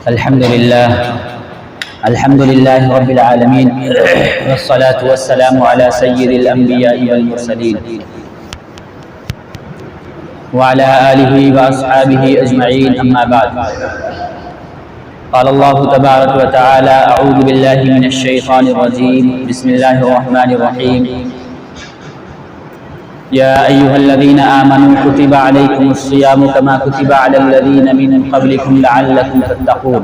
الحمد لله رب العالمين والصلاة والسلام على سيد الأنبياء والمرسلين وعلى آله وأصحابه أجمعين أما بعد قال الله تبارك وتعالى أعوذ بالله من الشيطان الرجيم بسم الله الرحمن الرحيم يا أيها الذين آمنوا كتب عليكم الصيام كما كتب على الذين من قبلكم لعلكم تتقون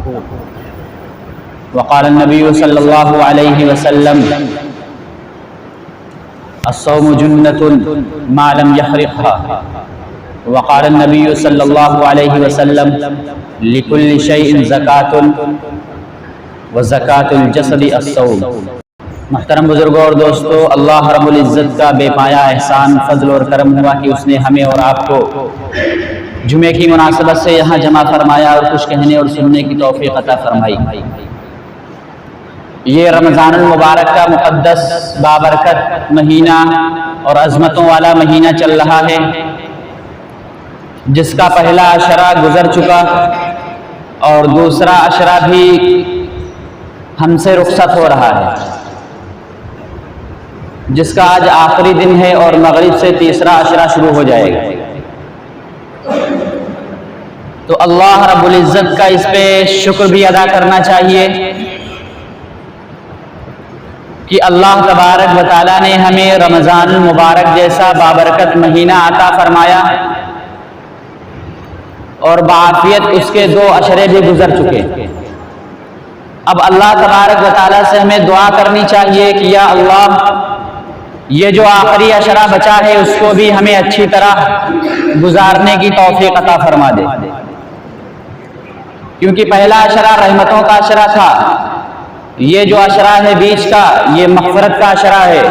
وقال النبي صلى الله عليه وسلم الصوم جنة ما لم يحرقها وقال النبي صلى الله عليه وسلم لكل شيء زكاة وزكاة الجسد الصوم۔ محترم بزرگوں اور دوستو، اللہ رب العزت کا بے پایا احسان، فضل اور کرم ہوا کہ اس نے ہمیں اور آپ کو جمعے کی مناسبت سے یہاں جمع فرمایا اور کچھ کہنے اور سننے کی توفیق عطا فرمائی۔ یہ رمضان المبارک کا مقدس بابرکت مہینہ اور عظمتوں والا مہینہ چل رہا ہے، جس کا پہلا عشرہ گزر چکا اور دوسرا عشرہ بھی ہم سے رخصت ہو رہا ہے، جس کا آج آخری دن ہے اور مغرب سے تیسرا عشرہ شروع ہو جائے گا۔ تو اللہ رب العزت کا اس پہ شکر بھی ادا کرنا چاہیے کہ اللہ تبارک و تعالیٰ نے ہمیں رمضان المبارک جیسا بابرکت مہینہ عطا فرمایا اور بعافیت اس کے 2 عشرے بھی گزر چکے۔ اب اللہ تبارک و تعالیٰ سے ہمیں دعا کرنی چاہیے کہ یا اللہ، یہ جو آخری عشرہ بچا ہے اس کو بھی ہمیں اچھی طرح گزارنے کی توفیق عطا فرما دے، کیونکہ پہلا عشرہ رحمتوں کا عشرہ تھا، یہ جو عشرہ ہے بیچ کا یہ مغفرت کا عشرہ ہے،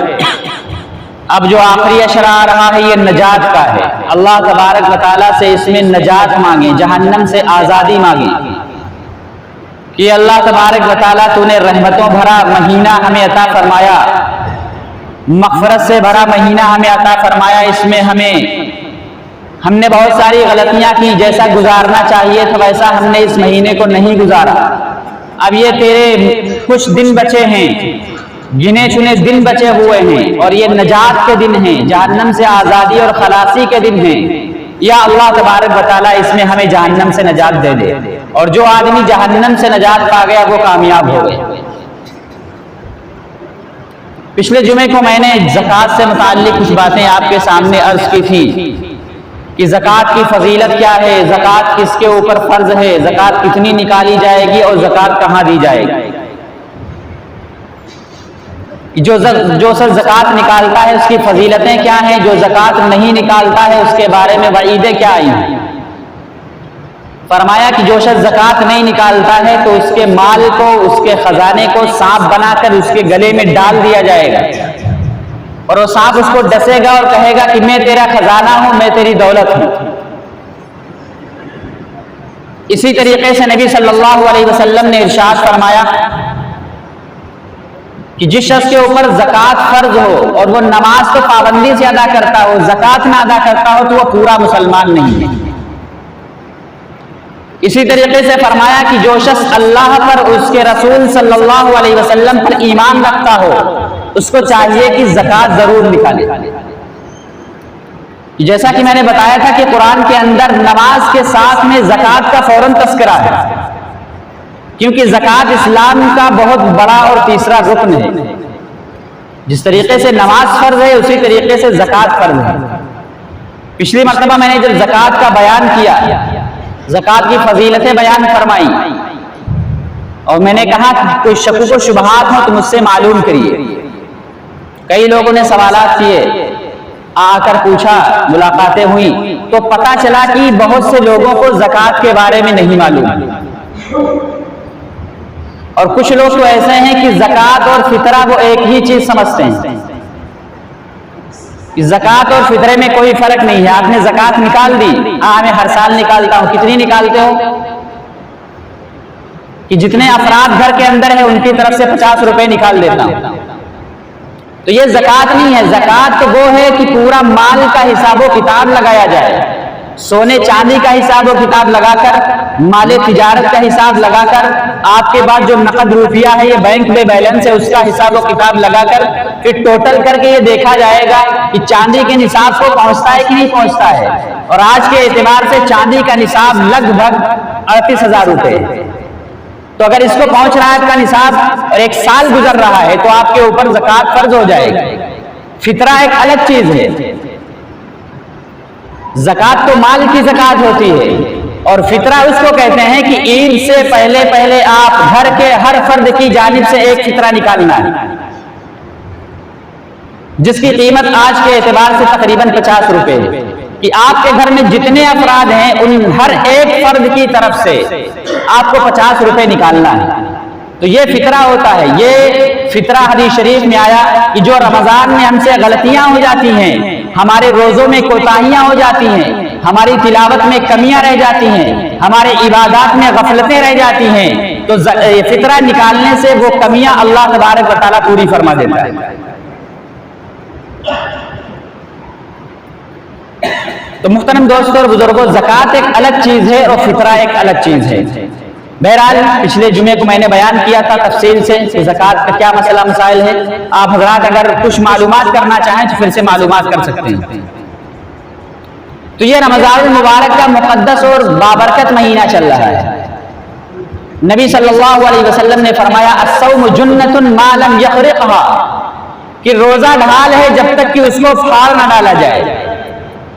اب جو آخری عشرہ آ رہا ہے یہ نجات کا ہے۔ اللہ تبارک و تعالیٰ سے اس میں نجات مانگیں، جہنم سے آزادی مانگیں کہ اللہ تبارک و تعالیٰ تو نے رحمتوں بھرا مہینہ ہمیں عطا فرمایا، مغفرت سے بھرا مہینہ ہمیں عطا فرمایا، اس میں ہم نے بہت ساری غلطیاں کی، جیسا گزارنا چاہیے تھا ویسا ہم نے اس مہینے کو نہیں گزارا۔ اب یہ تیرے کچھ دن بچے ہیں، گنے چنے دن بچے ہوئے ہیں اور یہ نجات کے دن ہیں، جہنم سے آزادی اور خلاصی کے دن ہیں۔ یا اللہ تبارک و تعالیٰ اس میں ہمیں جہنم سے نجات دے دے، اور جو آدمی جہنم سے نجات پا گیا وہ کامیاب ہو گیا۔ پچھلے جمعے کو میں نے زکوٰۃ سے متعلق کچھ باتیں آپ کے سامنے عرض کی تھی کہ زکوٰۃ کی فضیلت کیا ہے، زکوٰۃ کس کے اوپر فرض ہے، زکوٰۃ کتنی نکالی جائے گی اور زکوٰۃ کہاں دی جائے گی۔ جو شخص زکوٰۃ نکالتا ہے اس کی فضیلتیں کیا ہیں، جو زکوٰۃ نہیں نکالتا ہے اس کے بارے میں وعیدیں کیا آئی ہیں۔ فرمایا کہ جو شخص زکوٰۃ نہیں نکالتا ہے تو اس کے مال کو، اس کے خزانے کو سانپ بنا کر اس کے گلے میں ڈال دیا جائے گا، اور وہ سانپ اس کو ڈسے گا اور کہے گا کہ میں تیرا خزانہ ہوں، میں تیری دولت ہوں۔ اسی طریقے سے نبی صلی اللہ علیہ وسلم نے ارشاد فرمایا کہ جس شخص کے اوپر زکوٰۃ فرض ہو اور وہ نماز تو پابندی سے ادا کرتا ہو، زکوٰۃ نہ ادا کرتا ہو تو وہ پورا مسلمان نہیں ہے۔ اسی طریقے سے فرمایا کہ جو شخص اللہ پر، اس کے رسول صلی اللہ علیہ وسلم پر ایمان رکھتا ہو اس کو چاہیے کہ زکوٰۃ ضرور نکالے۔ جیسا کہ میں نے بتایا تھا کہ قرآن کے اندر نماز کے ساتھ میں زکوٰۃ کا فوراً تذکرہ ہے، کیونکہ زکوٰۃ اسلام کا بہت بڑا اور تیسرا رکن ہے۔ جس طریقے سے نماز فرض ہے اسی طریقے سے زکوٰۃ فرض ہے۔ پچھلی مرتبہ میں نے جب زکوٰۃ کا بیان کیا، زکوٰۃ کی فضیلتیں بیان فرمائی، اور میں نے کہا کہ کوئی شک و شبہات ہوں تو مجھ سے معلوم کریے۔ کئی لوگوں نے سوالات کیے، آ کر پوچھا، ملاقاتیں ہوئی تو پتہ چلا کہ بہت سے لوگوں کو زکوٰۃ کے بارے میں نہیں معلوم، اور کچھ لوگ تو ایسے ہیں کہ زکوٰۃ اور فطرہ وہ ایک ہی چیز سمجھتے ہیں کہ زکوٰۃ اور فطرے میں کوئی فرق نہیں ہے۔ آپ نے زکوٰۃ نکال دی، میں ہر سال نکالتا ہوں۔ کتنی نکالتے ہو؟ کہ جتنے افراد گھر کے اندر ہیں ان کی طرف سے 50 روپے نکال دیتا ہوں۔ تو یہ زکوٰۃ نہیں ہے، زکوٰۃ تو وہ ہے کہ پورا مال کا حساب و کتاب لگایا جائے، سونے چاندی کا حساب و کتاب لگا کر माल तिजारत का हिसाब लगाकर, आपके पास जो नकद रुपया है, ये बैंक में बैलेंस है, उसका हिसाब व किताब लगाकर फिर टोटल करके ये देखा जाएगा कि चांदी के निसाब को पहुंचता है कि नहीं पहुंचता है। और आज के एतबार से चांदी का निसाब लगभग 38,000 रुपए। तो अगर इसको पहुंच रहा है आपका निसाब और एक साल गुजर रहा है तो आपके ऊपर ज़कात फर्ज हो जाएगी। फितरा एक अलग चीज है। ज़कात तो माल की ज़कात होती है और फितरा उसको कहते हैं कि ईद से पहले पहले आप घर के हर फर्द की जानिब से एक फितरा निकालना है, जिसकी कीमत आज के एतबार से तकरीबन 50 रुपए है। कि आपके घर में जितने अफराद हैं उन हर एक फर्द की तरफ से आपको 50 रुपए निकालना है। तो ये फितरा होता है। ये फितरा हदीस शरीफ में आया कि जो रमजान में हमसे गलतियां हो जाती हैं, हमारे रोजों में कोताहियां हो जाती हैं, हमारी तिलावत में कमियां रह जाती हैं, हमारे इबादत में गफलतें रह जाती हैं, तो फितरा निकालने से वो कमियां अल्लाह तबारक व तआला पूरी फरमा देता है। तो मुहतरम दोस्तों और बुजुर्गों, ज़कात एक अलग चीज है और फितरा एक अलग चीज है। बहरहाल पिछले जुमे को मैंने बयान किया था तफसील से कि ज़कात का क्या मसला मसाइल है। आप हज़रात अगर कुछ मालूमात करना चाहें तो फिर से मालूमात कर सकते हैं। तो ये रमज़ान मुबारक का मुक़द्दस और बाबरकत महीना चल रहा है। नबी सल्लल्लाहु अलैहि वसल्लम ने फरमाया, अस्सौम जुन्नतुन मा लम यहरिक़हा, कि रोजा ढाल है जब तक कि उसको फाड़ न डाला जाए।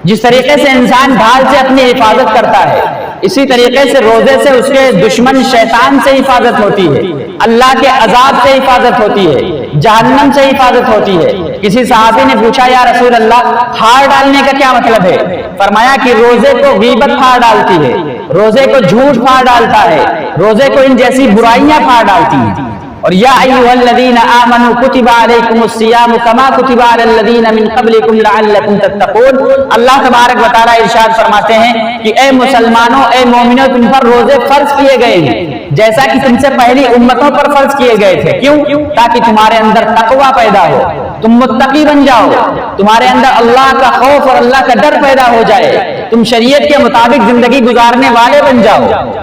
जिस तरीके से इंसान ढाल से अपनी हिफाजत करता है, इसी तरीके से रोजे से उसके दुश्मन शैतान से हिफाजत होती है, अल्लाह के अजाब से हिफाजत होती है, जहन्नम से हिफाजत होती है। किसी सहाबी ने पूछा, या रसूल अल्लाह, फाड़ डालने का क्या मतलब है? फरमाया कि रोजे को गीबत फाड़ डालती है, रोजे को झूठ फाड़ डालता है, रोजे को इन जैसी बुराइयां फाड़ डालती हैं। और या अय्युहल्लज़ीना आमनू कुतिबा अलैकुमुस्सियामु कमा कुतिबा अलल्लज़ीना मिन क़ब्लिकुम लअल्लकुम तत्तक़ून। अल्लाह तबारक व तआला इरशाद फरमाते हैं कि ए मुसलमानों, ए मोमिनों, तुम पर रोजे फर्ज किए गए हैं जैसा कि तुमसे पहली उम्मतों पर फर्ज किए गए थे। क्यों? ताकि तुम्हारे अंदर तकवा पैदा हो, तुम मुत्तकी बन जाओ, तुम्हारे अंदर अल्लाह का खौफ और अल्लाह का डर पैदा हो जाए, तुम शरीयत के मुताबिक जिंदगी गुजारने वाले बन जाओ।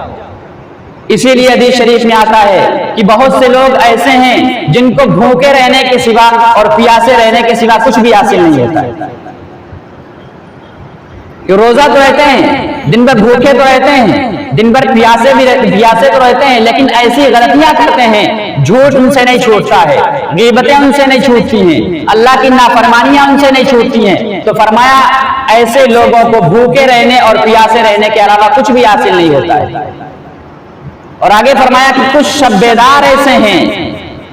इसीलिए हदीस शरीफ में आता है कि बहुत से लोग ऐसे हैं जिनको भूखे रहने के सिवा और प्यासे रहने के सिवा कुछ भी हासिल नहीं होता है। कि रोजा तो रहते हैं, दिन भर भूखे तो रहते हैं, दिन भर प्यासे तो रहते हैं, लेकिन ऐसी गलतियां करते हैं, झूठ उनसे नहीं छूटता है, गीबतें उनसे नहीं छूटती हैं, अल्लाह की नाफरमानियां उनसे नहीं छूटती हैं। तो फरमाया ऐसे लोगों को भूखे रहने और प्यासे रहने के अलावा कुछ भी हासिल नहीं होता है। और आगे फरमाया कि कुछ शब्बेदार ऐसे हैं,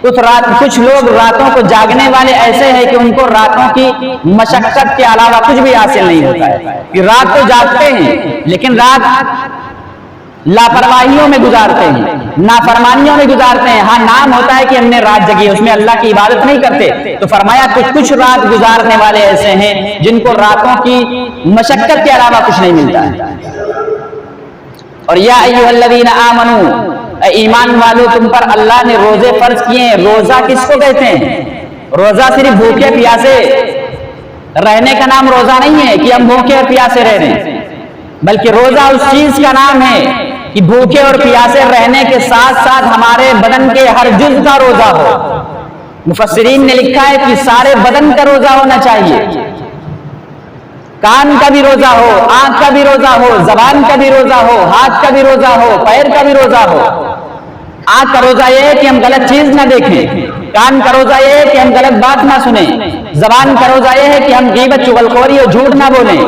कुछ लोग रातों को जागने वाले ऐसे हैं कि उनको रातों की मशक्कत के अलावा कुछ भी हासिल नहीं होता है। कि रात तो जागते हैं लेकिन रात लापरवाहियों में गुजारते हैं, नाफरमानियों में गुजारते हैं। हाँ, नाम होता है कि हमने रात जगी, उसमें अल्लाह की इबादत नहीं करते। तो फरमाया कुछ रात गुजारने वाले ऐसे हैं जिनको रातों की मशक्कत के अलावा कुछ नहीं मिलता है। और या अय्युहल्लज़ीना आमनू, ईमान वालों, तुम पर अल्लाह ने रोजे फर्ज किए हैं। रोजा किसको कहते हैं? रोजा सिर्फ भूखे प्यासे रहने का नाम रोजा नहीं है कि हम भूखे और प्यासे रह रहे हैं, बल्कि रोजा उस चीज का नाम है कि भूखे और प्यासे रहने के साथ साथ हमारे बदन के हर जुज़ का रोजा हो। मुफस्सिरीन ने लिखा है कि सारे बदन का रोजा होना चाहिए, कान का भी रोजा हो, आंख का भी रोजा हो, जबान का भी रोजा हो, हाथ का भी रोजा हो, पैर का भी रोजा हो। आंख का रोजा ये है कि हम गलत चीज ना देखें, कान का रोजा ये है कि हम गलत बात ना सुने, जबान का रोजा ये है कि हम गीबत, चुगलखोरी और झूठ ना बोलें,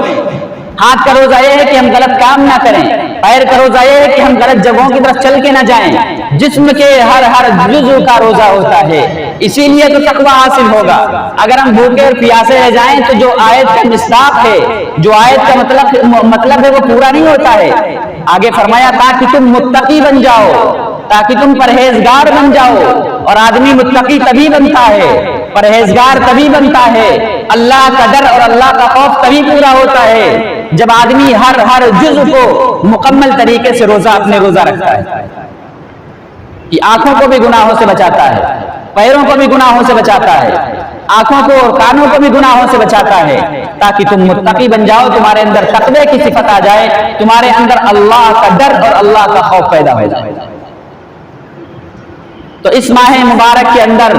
हाथ का रोजा ये है कि हम गलत काम ना करें, पैर का रोजा ये है कि हम गलत जगहों की तरफ चल के ना जाएं। जिस्म के हर जुज़ का रोजा होता है, इसीलिए तो तकवा हासिल होगा। अगर हम भूखे और प्यासे रह जाएं तो जो आयत का मिसदाक है, जो आयत का मतलब है, वो पूरा नहीं होता है। आगे फरमाया ताकि तुम मुत्तकी बन जाओ, ताकि तुम परहेजगार बन जाओ। और आदमी मुत्तकी तभी बनता है, परहेजगार तभी बनता है, अल्लाह का डर और अल्लाह का खौफ तभी पूरा होता है जब आदमी हर जुज़ को मुकम्मल तरीके से रोजा रखता है। ये आंखों को भी गुनाहों से बचाता है, पैरों को भी गुनाहों से बचाता है, आंखों को और कानों को भी गुनाहों से बचाता है, ताकि तुम मुत्तकी बन जाओ, तुम्हारे अंदर तकवे की सिफत आ जाए, तुम्हारे अंदर अल्लाह का डर और अल्लाह का खौफ पैदा हो जाए। तो इस माह मुबारक के अंदर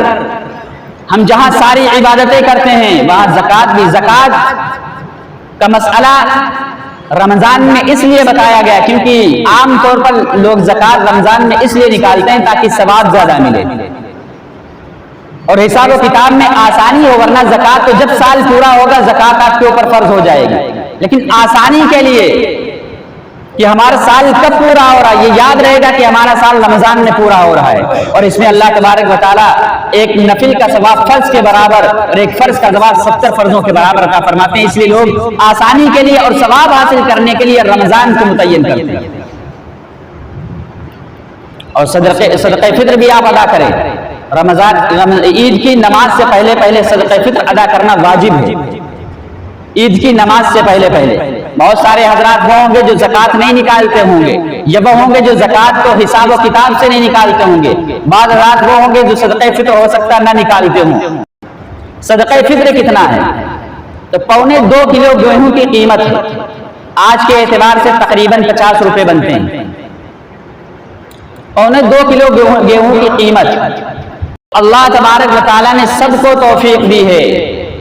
हम जहां सारी इबादतें करते हैं वहां ज़कात भी, ज़कात का मसला रमजान में इसलिए बताया गया क्योंकि आमतौर पर लोग ज़कात रमजान में इसलिए निकालते हैं ताकि सवाब ज्यादा मिले और हिसाब किताब में आसानी हो, वरना ज़कात तो जब साल पूरा होगा ज़कात आपके ऊपर फर्ज हो जाएगी। लेकिन आसानी के लिए कि हमारा साल कब पूरा हो रहा है, ये याद रहेगा कि हमारा साल रमजान में पूरा हो रहा है, और इसमें अल्लाह तबारक व तआला एक नफिल का सवाब फर्ज के बराबर और एक फर्ज का सवाब 70 फर्जों के बराबर अता फरमाते हैं। इसलिए लोग आसानी के लिए और सवाब हासिल करने के लिए रमजान को मुतय्यन करते हैं। और सदक़े फित्र भी आप अदा करें। रमजान ईद की नमाज से पहले पहले सदक़े फित्र अदा करना वाजिब है। ईद की नमाज से पहले पहले बहुत सारे हजरात वो होंगे जो ज़कात नहीं निकालते होंगे, या वो होंगे जो ज़कात को हिसाब और किताब से नहीं निकालते होंगे। बाद रात वो होंगे जो सदक़े फित्र हो सकता है ना निकालते हों। सदक़े फित्र कितना है? तो 1.25 किलो गेहूं की कीमत है, आज के एतबार से तकरीबन 50 रुपए बनते हैं। 1.25 किलो गेहूं की कीमत अल्लाह तबारक व तआला ने सबको तौफीक दी है।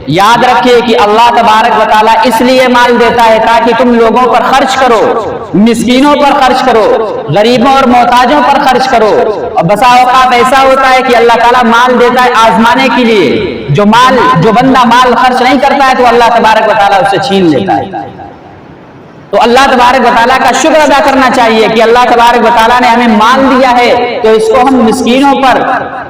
याद रखिए कि अल्लाह तबारक व तआला इसलिए माल देता है ताकि तुम लोगों पर खर्च करो, मिस्कीनों पर खर्च करो, गरीबों और मोहताजों पर खर्च करो। और बसा औकात ऐसा होता है कि अल्लाह ताला माल देता है आजमाने के लिए। जो बंदा माल खर्च नहीं करता है तो अल्लाह तबारक व तआला उससे छीन लेता है। तो अल्लाह तबारक व तआला का शुक्र अदा करना चाहिए कि अल्लाह तबारक व तआला ने हमें माल दिया है, तो इसको हम मिस्कीनों पर,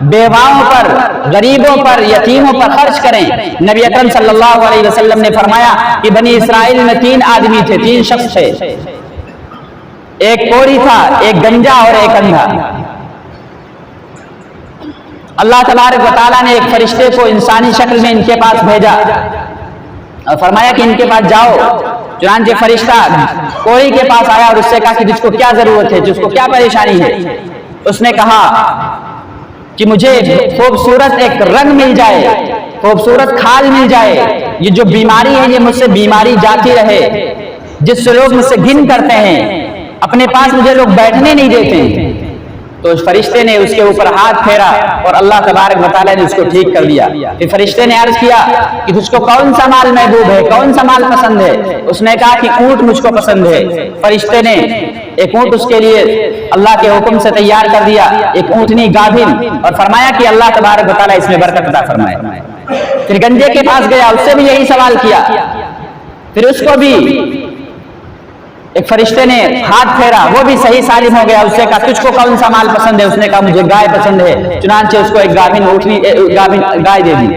बेवाओं पर, गरीबों पर, यतीमों पर खर्च करें। नबी अकरम सल्लल्लाहु अलैहि वसल्लम ने फरमाया कि बनी इस्राइल में 3 आदमी थे, 3 शख्स थे, एक कोढ़ी था, एक गंजा और एक अंधा। अल्लाह तबारक व तआला ने एक फरिश्ते को इंसानी शक्ल में इनके पास भेजा और फरमाया कि इनके पास जाओ। चुनांचे फरिश्ता कोढ़ी के पास आया और उससे कहा कि जिसको क्या जरूरत है, जिसको क्या परेशानी है। उसने कहा कि मुझे खूबसूरत एक रंग मिल जाए, खूबसूरत खाल मिल जाए, ये जो बीमारी है ये मुझसे बीमारी जाती रहे, जिससे लोग मुझसे घिन करते हैं, अपने पास मुझे लोग बैठने नहीं देते। तो उस फरिश्ते ने उसके ऊपर हाथ फेरा और अल्लाह तबारक व तआला ने उसको ठीक कर दिया। फिर फरिश्ते ने अर्ज किया कि तुझको कौन सा माल महबूब है, कौन सा माल पसंद है? उसने कहा कि ऊंट मुझको पसंद है। फरिश्ते ने एक ऊंट उसके लिए अल्लाह के हुक्म से तैयार कर दिया, एक ऊंटनी गाभिन, और फरमाया कि अल्लाह तबारक व तआला इसमें बरकत अता फरमाए। फिर गंजे के पास गया, उससे भी यही सवाल किया। फिर उसको भी एक फरिश्ते ने हाथ फेरा, वो भी सही सालिम हो गया। उससे कहा तुझको कौन सा माल पसंद है? उसने कहा मुझे गाय पसंद है। चुनांचे उसको एक गाभिन गाय दे दी।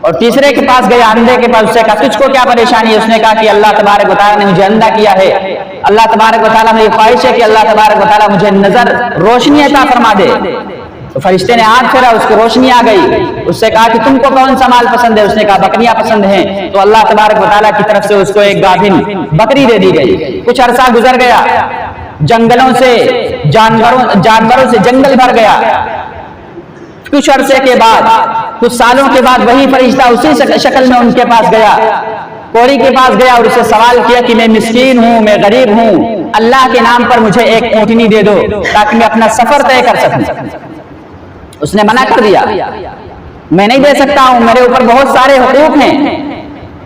और तीसरे के पास गया, अंधे के पास, उससे कहा तुझको क्या परेशानी है? उसने कहा कि अल्लाह तबारक व तआला ने मुझे अंधा किया है, अल्लाह तबारक व तआला मेरी ख्वाहिश है कि अल्लाह तबारक व तआला मुझे नजर रोशनी अता फरमा दे। तो फरिश्ते ने हाथ फेरा, उसको रोशनी आ गई। उससे कहा कि तुमको कौन सा माल पसंद है? उसने कहा बकरियां पसंद हैं। तो अल्लाह तबारक व तआला की तरफ से उसको एक गाभिन बकरी दे दी गई। कुछ अरसा गुजर गया, जंगलों से जानवरों से जंगल भर गया। कुछ अरसे के बाद, कुछ सालों के बाद वही फरिश्ता उसी शक्ल में उनके पास गया, कोढ़ी के पास गया और उससे सवाल किया कि मैं मिस्कीन हूं, मैं गरीब हूं, अल्लाह के नाम पर मुझे एक ऊँटनी दे दो ताकि मैं अपना सफर तय कर सकूं। उसने मना कर दिया, मैं नहीं दे सकता हूं, मेरे ऊपर बहुत सारे हुकूक हैं।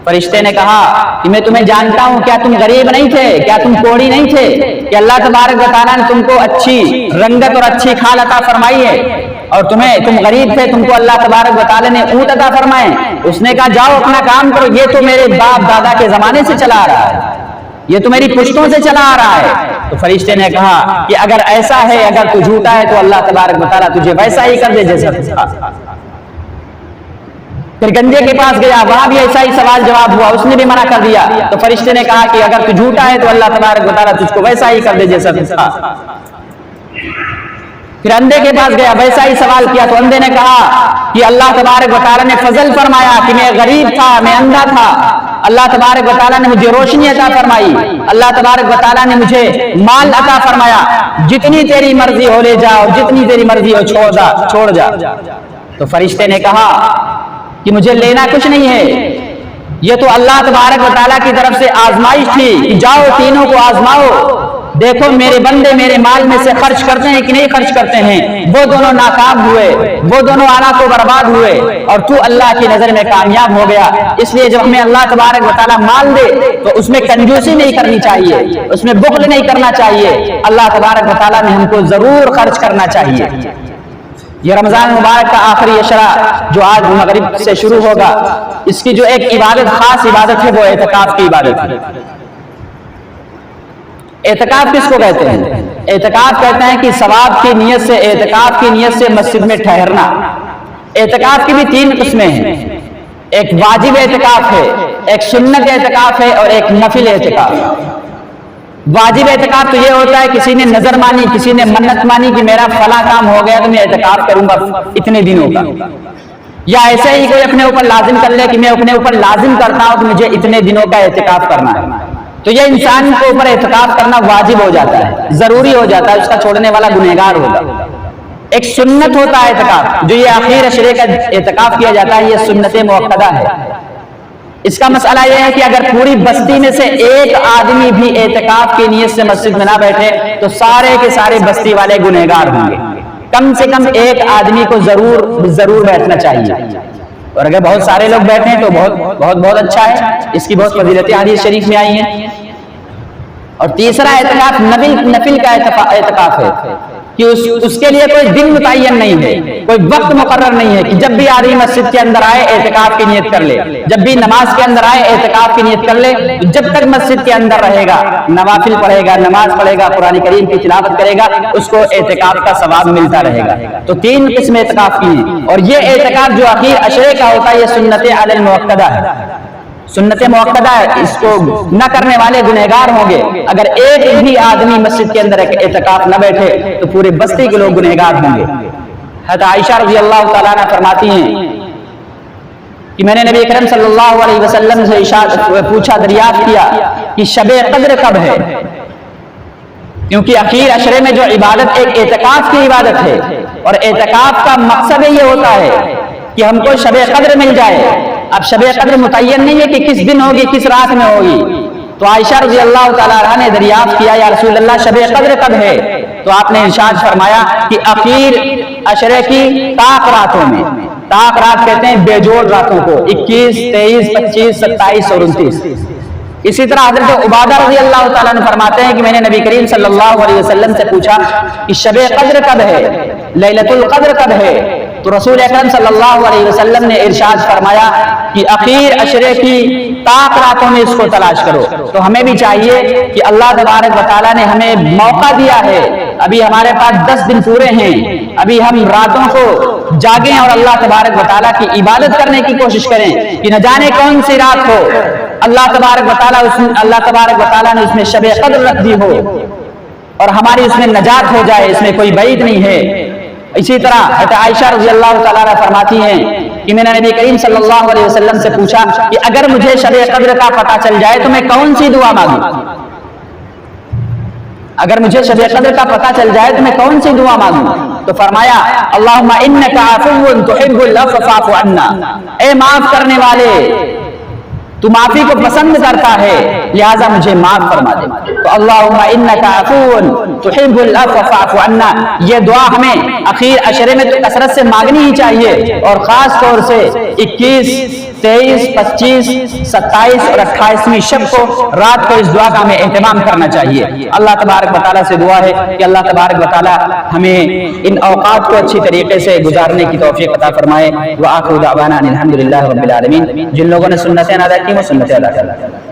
फरिश्ते ने कहा कि मैं तुम्हें जानता हूं, क्या तुम गरीब नहीं थे, क्या तुम कोढ़ी नहीं थे, कि अल्लाह तबारक व तआला ने तुमको अच्छी रंगत और अच्छी खाल अता फरमाई है, और तुम गरीब थे, तुमको अल्लाह तबारक व तआला ने ऊँट अता फरमाए। उसने कहा जाओ अपना काम करो, ये तो मेरे बाप दादा के जमाने से चला आ रहा है, ये तो मेरी पुश्तों से चला आ रहा है। तो फरिश्ते ने कहा कि अगर ऐसा है, अगर तू झूठा है तो अल्लाह तबारक व तआला तुझे वैसा ही कर दे जैसा था। फिर गंजे के पास गया, वहां भी ऐसा ही सवाल जवाब हुआ, उसने भी मना कर दिया। तो फरिश्ते ने कहा कि अगर तू झूठा है तो अल्लाह तबारक व तआला तुझको वैसा ही कर दे जैसा था। फिर अंधे के पास गया, वैसा ही सवाल किया। तो अंधे ने कहा कि अल्लाह तबारक व तआला ने फजल फरमाया कि मैं गरीब था, मैं अंधा था, अल्लाह तबारक व तआला ने मुझे रोशनी अता फरमाई, अल्लाह तबारक व तआला ने मुझे माल अता फरमाया, जितनी तेरी मर्जी हो ले जा और जितनी तेरी मर्जी हो छोड़ जा। तो फरिश्ते ने कहा کہ مجھے لینا کچھ نہیں ہے، یہ تو اللہ تبارک و تعالیٰ کی طرف سے آزمائش تھی کہ جاؤ تینوں کو آزماؤ، دیکھو میرے بندے میرے مال میں سے خرچ کرتے ہیں کہ نہیں خرچ کرتے ہیں۔ وہ دونوں ناکام ہوئے، وہ دونوں آنا کو برباد ہوئے، اور تو اللہ کی نظر میں کامیاب ہو گیا۔ اس لیے جب ہمیں اللہ تبارک و تعالیٰ مال دے تو اس میں کنجوسی نہیں کرنی چاہیے، اس میں بخل نہیں کرنا چاہیے، اللہ تبارک و تعالیٰ نے ہم کو ضرور خرچ کرنا چاہیے۔ یہ رمضان مبارک کا آخری عشرہ جو آج مغرب سے شروع ہوگا، اس کی جو ایک عبادت خاص عبادت ہے وہ اعتکاف کی عبادت ہے۔ اعتکاف کس کو کہتے ہیں؟ اعتکاف کہتے ہیں کہ ثواب کی نیت سے، اعتکاف کی نیت سے مسجد میں ٹھہرنا۔ اعتکاف کی بھی 3 قسمیں ہیں، ایک واجب اعتکاف ہے، ایک سنت اعتکاف ہے، اور ایک نفل اعتکاف۔ واجب اعتکاف تو یہ ہوتا ہے کسی نے نظر مانی، کسی نے منت مانی کہ میرا فلاں کام ہو گیا تو میں اعتکاف کروں گا اتنے دنوں کا، یا ایسے ہی کوئی اپنے اوپر لازم کر لے کہ میں اپنے اوپر لازم کرتا ہوں کہ مجھے اتنے دنوں کا اعتکاف کرنا ہے، تو یہ انسان کے اوپر اعتکاف کرنا واجب ہو جاتا ہے، ضروری ہو جاتا ہے، اس کا چھوڑنے والا گنہگار ہوگا۔ ایک سنت ہوتا ہے اعتکاف، جو یہ آخری عشرے کا اعتکاف کیا جاتا ہے، یہ سنت موقدہ ہے۔ اس کا مسئلہ یہ ہے کہ اگر پوری بستی میں سے ایک آدمی بھی اعتکاف کی نیت سے مسجد میں نہ بیٹھے تو سارے کے سارے بستی والے گنہگار ہوں گے۔ کم سے کم ایک آدمی کو ضرور بیٹھنا چاہیے، اور اگر بہت سارے لوگ بیٹھیں تو بہت اچھا ہے، اس کی بہت فضیلتیں حدیث شریف میں آئی ہیں۔ اور تیسرا اعتکاف نفل کا اعتکاف ہے کہ اس کے لیے کوئی دن متعین نہیں ہے، کوئی وقت مقرر نہیں ہے کہ جب بھی آدمی مسجد کے اندر آئے اعتکاف کی نیت کر لے، جب بھی نماز کے اندر آئے اعتکاف کی نیت کر لے، جب تک مسجد کے اندر رہے گا، نوافل پڑھے گا، نماز پڑھے گا، قرآن کریم کی تلاوت کرے گا، اس کو اعتکاف کا ثواب ملتا رہے گا۔ تو 3 قسم اعتکاف کی ہیں، اور یہ اعتکاف جو آخر عشرے کا ہوتا ہے یہ سنت علی المؤکدہ ہے، سنت موقدہ ہے، اس کو نہ کرنے والے گنہگار ہوں گے۔ اگر ایک بھی آدمی مسجد کے اندر اعتکاف نہ بیٹھے تو پورے بستی کے لوگ گنہگار ہوں گے۔ حضرت عائشہ رضی اللہ تعالیٰ عنہ فرماتی ہیں کہ میں نے نبی اکرم صلی اللہ علیہ وسلم سے پوچھا، دریافت کیا کہ شب قدر کب ہے، کیونکہ اخیر عشرے میں جو عبادت ایک اعتکاف کی عبادت ہے، اور اعتکاف کا مقصد یہ ہوتا ہے کہ ہم کو شب قدر مل جائے۔ اب شب قدر متعین نہیں ہے کہ کس دن ہوگی، کس رات میں ہوگی، تو عائشہ رضی اللہ تعالیٰ عنہ نے دریافت کیا یا رسول اللہ شب قدر کب ہے، تو آپ نے ارشاد فرمایا کہ اخیر عشرے کی طاق راتوں میں، طاق رات کہتے ہیں بیجوڑ راتوں کو، 21، 23، 25، 27 اور 29۔ اسی طرح حضرت عبادہ رضی اللہ تعالیٰ عنہ فرماتے ہیں کہ میں نے نبی کریم صلی اللہ علیہ وسلم سے پوچھا کہ شب قدر کب ہے، لیلۃ القدر کب ہے، تو رسول اکرم صلی اللہ علیہ وسلم نے ارشاد فرمایا کہ اخیر عشرے کی طاق راتوں میں اس کو تلاش کرو۔ تو ہمیں بھی چاہیے کہ اللہ تبارک و تعالیٰ نے ہمیں موقع دیا ہے، ابھی ہمارے پاس 10 دن پورے ہیں، ابھی ہم راتوں کو جاگیں اور اللہ تبارک و تعالیٰ کی عبادت کرنے کی کوشش کریں کہ نہ جانے کون سی رات ہو اللہ تبارک و تعالیٰ نے اس میں شب قدر رکھ دی ہو اور ہماری اس میں نجات ہو جائے، اس میں کوئی بعید نہیں ہے۔ اسی طرح حضرت عائشہ رضی اللہ تعالیٰ عنہ فرماتی ہیں کہ میں نے نبی کریم صلی اللہ علیہ وسلم سے پوچھا کہ اگر مجھے شب قدر کا پتہ چل جائے تو میں کون سی دعا مانگوں، اگر مجھے شب قدر کا پتہ چل جائے تو میں کون سی دعا مانگوں، تو فرمایا اللہم انک عفو تحب العفو فاعف عنا، اے معاف کرنے والے تو معافی کو پسند کرتا ہے لہذا مجھے معاف فرما دے۔ تو اللہم انک عفو تحب العفو فاعف عنا، یہ دعا ہمیں اخیر عشرے میں تو کثرت سے مانگنی ہی چاہیے، اور خاص طور سے 21، 23، 25، 27 اور 28ویں شب کو رات کو اس دعا کا ہمیں اہتمام کرنا چاہیے۔ اللہ تبارک و تعالیٰ سے دعا ہے کہ اللہ تبارک و تعالیٰ ہمیں ان اوقات کو اچھی طریقے سے گزارنے کی توفیق عطا فرمائے۔ وآخر دعوانا الحمدللہ رب العالمین۔ جن لوگوں نے سنتیں ادا کی وہ سنتیں ادا کریں۔